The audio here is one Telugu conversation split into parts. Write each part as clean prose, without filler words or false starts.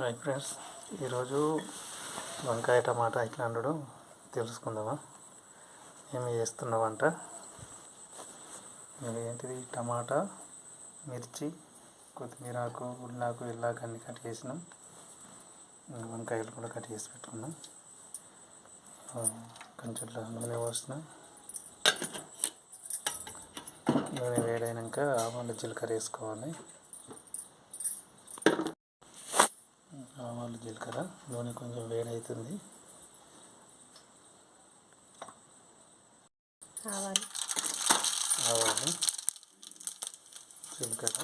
హాయ్ ఫ్రెండ్స్, ఈరోజు వంకాయ టమాటా ఎట్లా వండడం తెలుసుకుందామా. మేము చేస్తున్నామంట ఏంటిది, టమాటా, మిర్చి, కొత్తిమీరాకు, ఉల్లాకు, ఇల్లాకు అన్నీ కట్ చేసినాం. వంకాయలు కూడా కట్ చేసి పెట్టుకున్నాం. కొంచెం నూనె పోసినాం. నూనె వేడైనాక ఆవాలు, జీలకర్ర వేసుకోవాలి. ఆవాలు, జీలకర్ర, నూనె కొంచెం వేడవుతుంది. ఆవాలు, జీలకర్ర,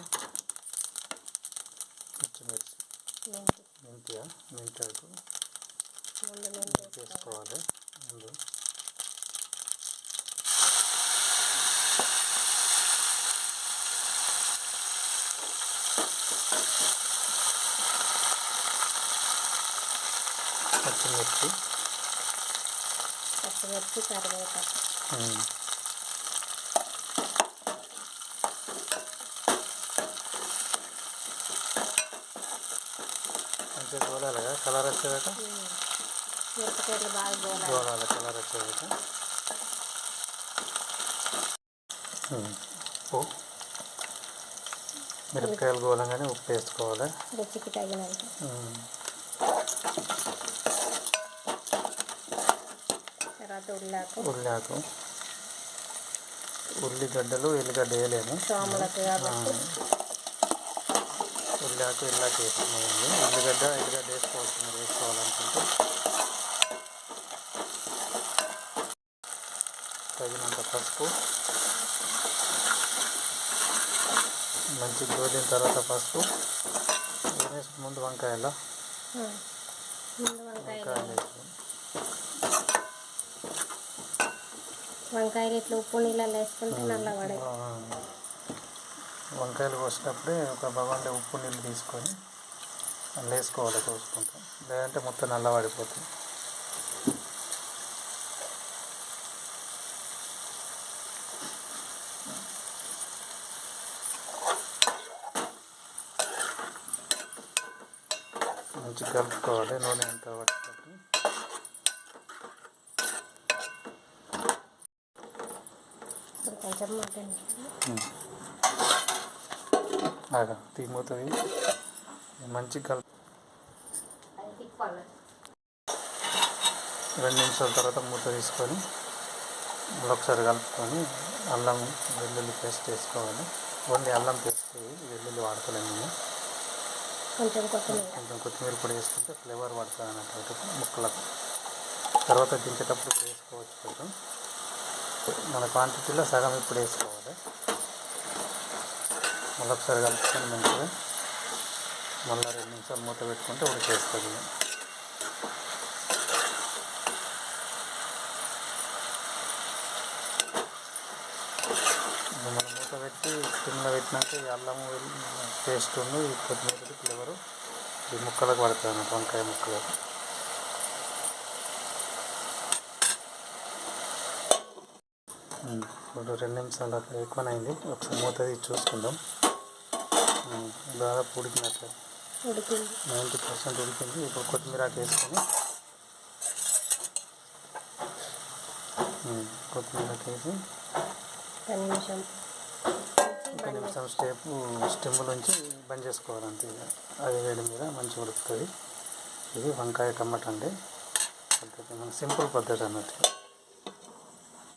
పచ్చిమిర్చి, మెంతాకు వేసుకోవాలి. ముందు పచ్చిమిర్చి, కరివేపాకు, మంచిగా గోలాలిగా, కలర్ వచ్చేదాకా గోలాలి. కలర్ వచ్చేదాకా ఉప్పు, మిరపకాయలు గోలంగానే ఉప్పు వేసుకోవాలి. రుచికి తగినంత. తర్వాత ఉల్లాకు, ఉల్లిగడ్డలు, ఎల్లిగడ్డ వేయలేము. ఉల్లాకు, ఇల్లాకు వేసుకున్నామండి. ఎల్లిగడ్డ వేసుకోవచ్చు, మీరు వేసుకోవాలనుకుంటే. తగినంత పసుపు, మంచి గోలిన తర్వాత పసుపు వేసి ముందు వంకాయలు ఇట్లా ఉప్పు నీళ్ళలో వేసుకుంటే నల్లబడే. వంకాయలు కోసినప్పుడే ఒక బగంలో ఉప్పు నీళ్ళు తీసుకొని అందులో వేసుకోవాలి, కోసుకుంటాం. లేదంటే మొత్తం నల్లబడిపోతుంది. మంచిగా కలుపుకోవాలి నూనె అంతా పట్టేటట్టు. తీమూతవి మంచిగా కలుపు. 2 నిమిషాల తర్వాత మూత తీసుకొని మళ్ళీ ఒకసారి కలుపుకొని అల్లం, వెల్లుల్లి పేస్ట్ వేసుకోవాలి. ఓన్లీ అల్లం పేస్ట్, వెల్లుల్లి వాడుకోలేము మేము. కొంచెం కొత్తిమీర పొడి వేసుకుంటే ఫ్లేవర్ పడుతుంది అన్నట్టు ముక్కలకు. తర్వాత దించేటప్పుడు వేసుకోవచ్చు. కొంచెం మన క్వాంటిటీలో సగం ఇప్పుడు వేసుకోవాలి. మళ్ళీ ఒకసారి కలుపుకొని మంచిగా మళ్ళీ 2 నిమిషాలు మూత పెట్టుకుంటే ఉడికేస్తుంది. మనం మూత పెట్టి సిమ్లో పెట్టినాక ఈ అల్లం పేస్ట్ ఉంది, ఈ కొత్తిమీర ఫ్లేవరు ఈ ముక్కలకు పడుతుంది అన్నట్టు, వంకాయ ముక్కలకు. ఇప్పుడు 2 నిమిషాలు అక్కడ ఎక్కువనైంది. ఒకసారి మూత తీసి చూసుకుందాం. దాదాపు ఉడికినట్టు 90% ఉడికింది. ఇప్పుడు కొత్తిమీర వేసుకొని కొత్తిమీర వేసి 1 నిమిషం స్టెమ్ నుంచి బంద్ చేసుకోవాలంటే అది వేడి మీద మంచిగా ఉడుకుతుంది. ఇది వంకాయ టమాటా అండి. పద్ధతి మన సింపుల్ పద్ధతి అన్నట్టు.